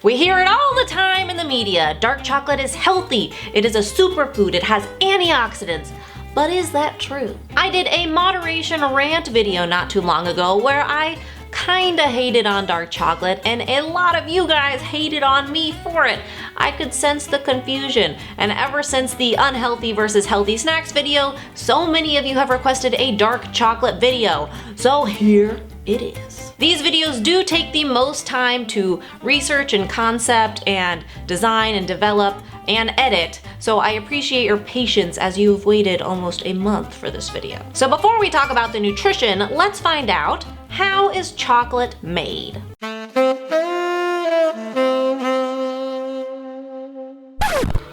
We hear it all the time in the media. Dark chocolate is healthy. It is a superfood. It has antioxidants. But is that true? I did a moderation rant video not too long ago where I kinda hated on dark chocolate, and a lot of you guys hated on me for it. I could sense the confusion, and ever since the unhealthy versus healthy snacks video, so many of you have requested a dark chocolate video. So here it is. These videos do take the most time to research and concept and design and develop and edit, so I appreciate your patience as you've waited almost a month for this video. So before we talk about the nutrition, let's find out, how is chocolate made?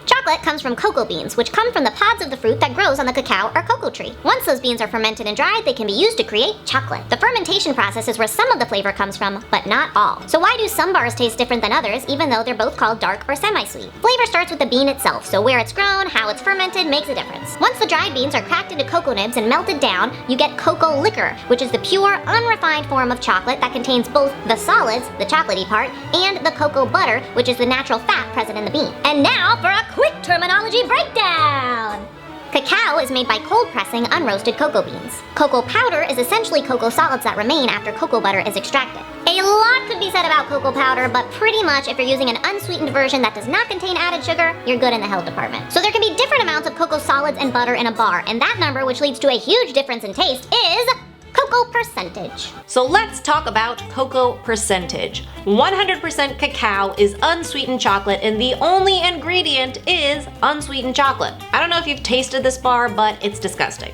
Chocolate comes from cocoa beans, which come from the pods of the fruit that grows on the cacao or cocoa tree. Once those beans are fermented and dried, they can be used to create chocolate. The fermentation process is where some of the flavor comes from, but not all. So why do some bars taste different than others, even though they're both called dark or semi-sweet? Flavor starts with the bean itself, so where it's grown, how it's fermented makes a difference. Once the dried beans are cracked into cocoa nibs and melted down, you get cocoa liquor, which is the pure, unrefined form of chocolate that contains both the solids, the chocolatey part, and the cocoa butter, which is the natural fat present in the bean. And now for a quick terminology breakdown! Cacao is made by cold pressing unroasted cocoa beans. Cocoa powder is essentially cocoa solids that remain after cocoa butter is extracted. A lot could be said about cocoa powder, but pretty much if you're using an unsweetened version that does not contain added sugar, you're good in the health department. So there can be different amounts of cocoa solids and butter in a bar, and that number, which leads to a huge difference in taste, is cocoa percentage. So let's talk about cocoa percentage. 100% cacao is unsweetened chocolate, and the only ingredient is unsweetened chocolate. I don't know if you've tasted this bar, but it's disgusting.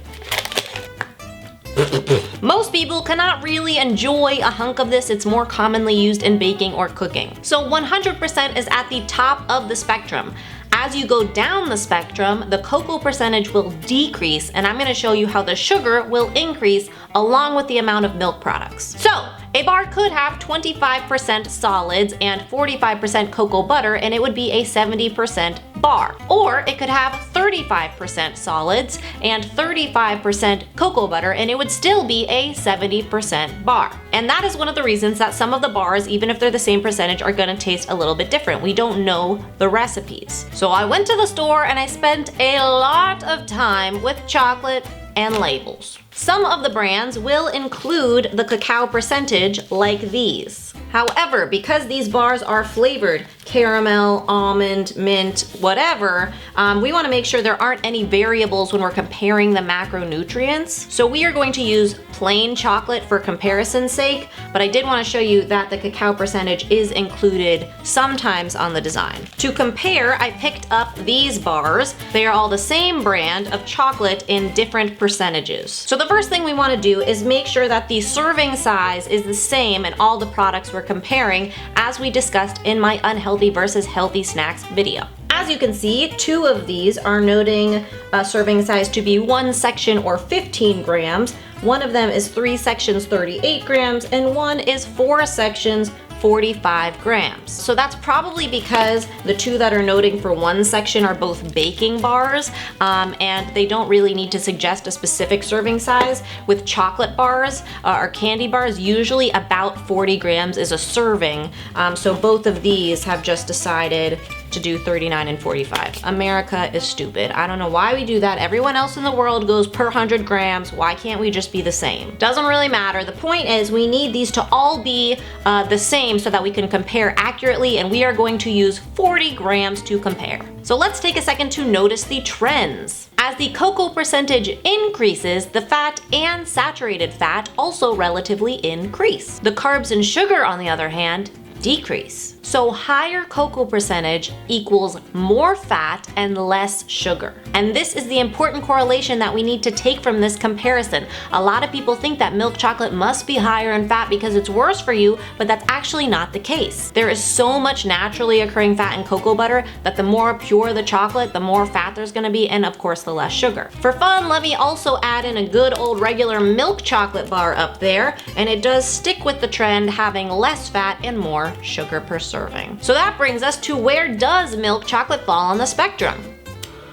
Most people cannot really enjoy a hunk of this. It's more commonly used in baking or cooking. So 100% is at the top of the spectrum. As you go down the spectrum, the cocoa percentage will decrease, and I'm going to show you how the sugar will increase along with the amount of milk products. So, a bar could have 25% solids and 45% cocoa butter, and it would be a 70% bar. Or it could have 35% solids and 35% cocoa butter, and it would still be a 70% bar. And that is one of the reasons that some of the bars, even if they're the same percentage, are gonna taste a little bit different. We don't know the recipes. So I went to the store and I spent a lot of time with chocolate and labels. Some of the brands will include the cacao percentage like these. However, because these bars are flavored caramel, almond, mint, whatever, we want to make sure there aren't any variables when we're comparing the macronutrients. So we are going to use plain chocolate for comparison's sake, but I did want to show you that the cacao percentage is included sometimes on the design. To compare, I picked up these bars. They are all the same brand of chocolate in different percentages. So the first thing we want to do is make sure that the serving size is the same in all the products we're comparing, as we discussed in my unhealthy versus healthy snacks video. As you can see, 2 of these are noting a serving size to be 1 section or 15 grams. One of them is 3 sections, 38 grams, and one is 4 sections, 45 grams. So that's probably because the 2 that are noting for 1 section are both baking bars, and they don't really need to suggest a specific serving size. With chocolate bars or candy bars, usually about 40 grams is a serving. So both of these have just decided to do 39 and 45. America is stupid. I don't know why we do that. Everyone else in the world goes per 100 grams. Why can't we just be the same? Doesn't really matter. The point is we need these to all be the same so that we can compare accurately, and we are going to use 40 grams to compare. So let's take a second to notice the trends. As the cocoa percentage increases, the fat and saturated fat also relatively increase. The carbs and sugar, on the other hand, decrease. So higher cocoa percentage equals more fat and less sugar. And this is the important correlation that we need to take from this comparison. A lot of people think that milk chocolate must be higher in fat because it's worse for you, but that's actually not the case. There is so much naturally occurring fat in cocoa butter that the more pure the chocolate, the more fat there's gonna be, and of course the less sugar. For fun, let me also add in a good old regular milk chocolate bar up there, and it does stick with the trend, having less fat and more sugar per serving. So that brings us to, where does milk chocolate fall on the spectrum?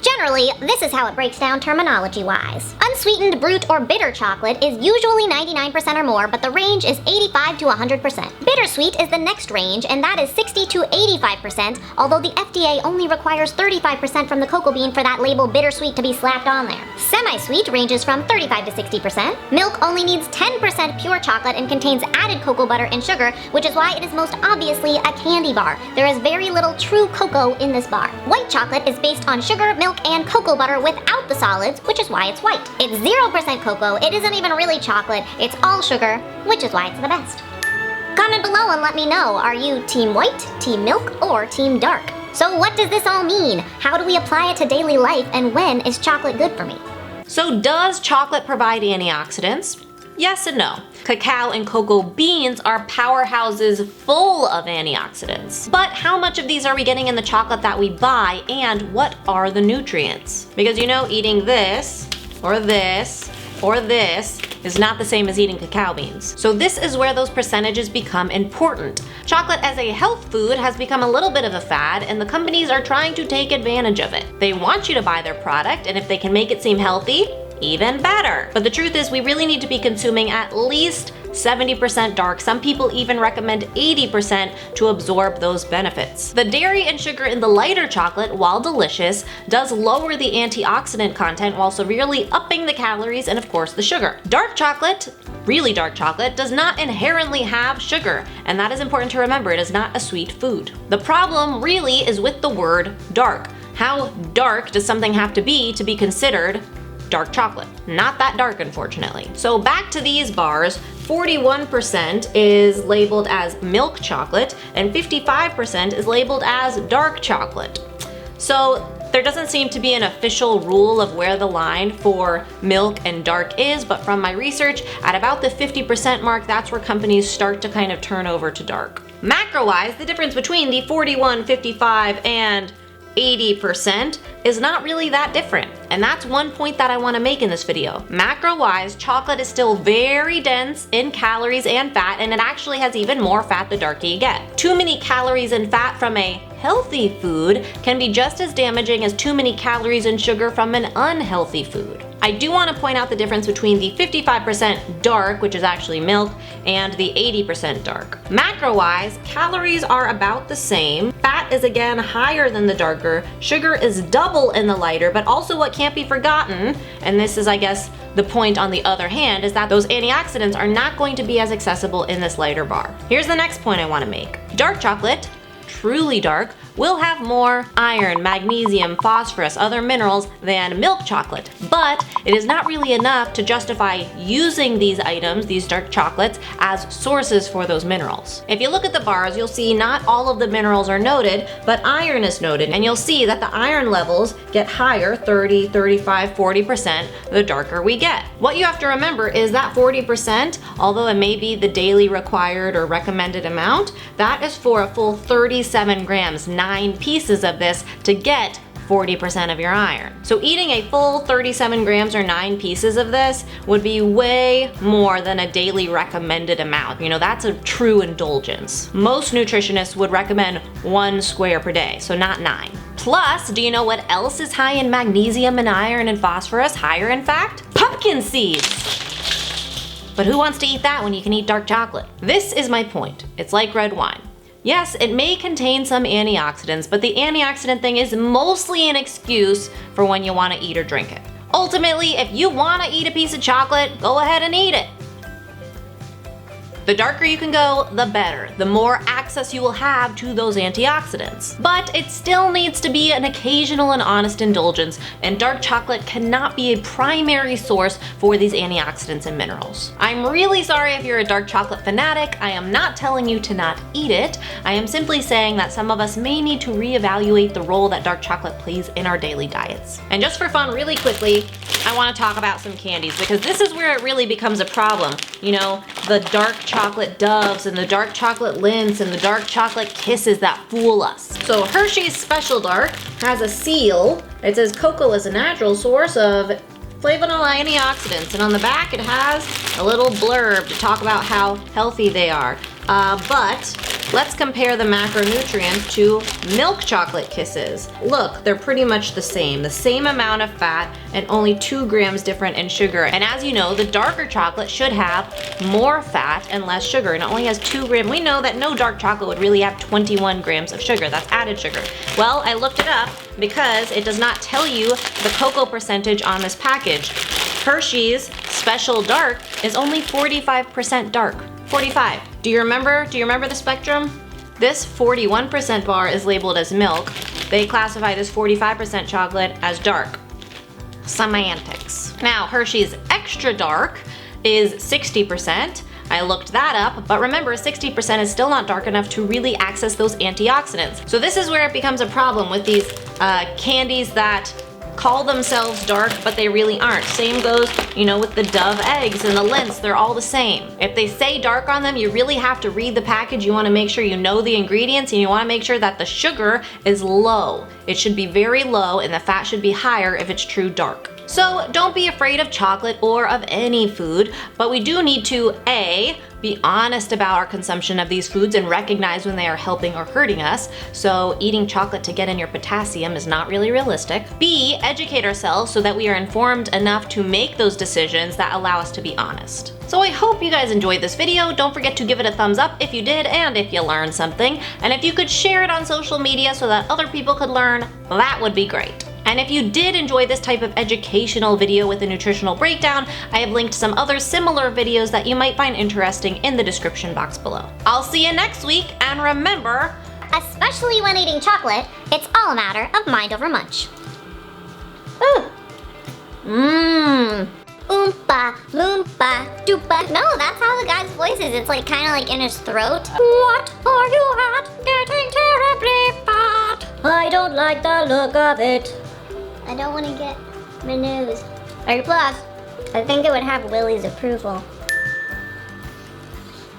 Generally, this is how it breaks down terminology-wise. Unsweetened, brute, or bitter chocolate is usually 99% or more, but the range is 85 to 100%. Bittersweet is the next range, and that is 60 to 85%, although the FDA only requires 35% from the cocoa bean for that label bittersweet to be slapped on there. Semi-sweet ranges from 35 to 60%. Milk only needs 10% pure chocolate and contains added cocoa butter and sugar, which is why it is most obviously a candy bar. There is very little true cocoa in this bar. White chocolate is based on sugar, milk, and cocoa butter without the solids, which is why it's white. It's 0% cocoa, it isn't even really chocolate, it's all sugar, which is why it's the best. Comment below and let me know, are you team white, team milk, or team dark? So what does this all mean? How do we apply it to daily life, and when is chocolate good for me? So does chocolate provide antioxidants? Yes and no. Cacao and cocoa beans are powerhouses full of antioxidants. But how much of these are we getting in the chocolate that we buy, and what are the nutrients? Because you know, eating this, or this, or this is not the same as eating cacao beans. So this is where those percentages become important. Chocolate as a health food has become a little bit of a fad, and the companies are trying to take advantage of it. They want you to buy their product, and if they can make it seem healthy, even better. But the truth is, we really need to be consuming at least 70% dark. Some people even recommend 80% to absorb those benefits. The dairy and sugar in the lighter chocolate, while delicious, does lower the antioxidant content while severely upping the calories and of course the sugar. Dark chocolate, really dark chocolate, does not inherently have sugar, and that is important to remember. It is not a sweet food. The problem really is with the word dark. How dark does something have to be considered dark chocolate? Not that dark, unfortunately. So back to these bars, 41% is labeled as milk chocolate and 55% is labeled as dark chocolate. So there doesn't seem to be an official rule of where the line for milk and dark is, but from my research, at about the 50% mark, that's where companies start to kind of turn over to dark. Macro-wise, the difference between the 41, 55, and 80% is not really that different. And that's one point that I want to make in this video. Macro-wise, chocolate is still very dense in calories and fat, and it actually has even more fat the darker you get. Too many calories and fat from a healthy food can be just as damaging as too many calories and sugar from an unhealthy food. I do want to point out the difference between the 55% dark, which is actually milk, and the 80% dark. Macro-wise, calories are about the same. Fat is again higher than the darker. Sugar is double in the lighter, but also what can't be forgotten, and this is, I guess, the point on the other hand, is that those antioxidants are not going to be as accessible in this lighter bar. Here's the next point I want to make. Dark chocolate, truly dark, will have more iron, magnesium, phosphorus, other minerals than milk chocolate. But it is not really enough to justify using these items, these dark chocolates, as sources for those minerals. If you look at the bars, you'll see not all of the minerals are noted, but iron is noted, and you'll see that the iron levels get higher, 30, 35, 40%, the darker we get. What you have to remember is that 40%, although it may be the daily required or recommended amount, that is for a full 37 grams, 9 pieces of this to get 40% of your iron. So eating a full 37 grams or 9 pieces of this would be way more than a daily recommended amount. You know, that's a true indulgence. Most nutritionists would recommend 1 square per day, so not 9. Plus, do you know what else is high in magnesium and iron and phosphorus, higher in fact? Pumpkin seeds! But who wants to eat that when you can eat dark chocolate? This is my point. It's like red wine. Yes, it may contain some antioxidants, but the antioxidant thing is mostly an excuse for when you want to eat or drink it. Ultimately, if you want to eat a piece of chocolate, go ahead and eat it. The darker you can go, the better. The more access you will have to those antioxidants. But it still needs to be an occasional and honest indulgence, and dark chocolate cannot be a primary source for these antioxidants and minerals. I'm really sorry if you're a dark chocolate fanatic. I am not telling you to not eat it. I am simply saying that some of us may need to reevaluate the role that dark chocolate plays in our daily diets. And just for fun, really quickly, I want to talk about some candies, because this is where it really becomes a problem. You know, the dark chocolate doves and the dark chocolate lints and the dark chocolate kisses that fool us. So Hershey's Special Dark has a seal. It says cocoa is a natural source of flavonoid antioxidants, and on the back it has a little blurb to talk about how healthy they are. But Let's compare the macronutrients to milk chocolate kisses. Look, they're pretty much the same amount of fat and only 2 grams different in sugar. And as you know, the darker chocolate should have more fat and less sugar, and it only has 2 grams. We know that no dark chocolate would really have 21 grams of sugar. That's added sugar. Well, I looked it up because it does not tell you the cocoa percentage on this package. Hershey's Special Dark is only 45% dark. 45. Do you remember the spectrum? This 41% bar is labeled as milk. They classify this 45% chocolate as dark. Semantics. Now, Hershey's Extra Dark is 60%. I looked that up, but remember, 60% is still not dark enough to really access those antioxidants. So this is where it becomes a problem with these candies that call themselves dark, but they really aren't. Same goes, with the Dove eggs and the Lints, they're all the same. If they say dark on them, you really have to read the package. You wanna make sure you know the ingredients, and you wanna make sure that the sugar is low. It should be very low, and the fat should be higher if it's true dark. So don't be afraid of chocolate or of any food, but we do need to A, be honest about our consumption of these foods and recognize when they are helping or hurting us. So eating chocolate to get in your potassium is not really realistic. B, educate ourselves so that we are informed enough to make those decisions that allow us to be honest. So I hope you guys enjoyed this video. Don't forget to give it a thumbs up if you did and if you learned something. And if you could share it on social media so that other people could learn, that would be great. And if you did enjoy this type of educational video with a nutritional breakdown, I have linked some other similar videos that you might find interesting in the description box below. I'll see you next week, and remember, Especially when eating chocolate, it's all a matter of mind over munch. Ooh. Mmm. Oompa, loompa, doopa. No, that's how the guy's voice is. It's like kind of like in his throat. What are you at? Getting terribly fat. I don't like the look of it. I don't want to get my nose. A plus, I think it would have Willie's approval.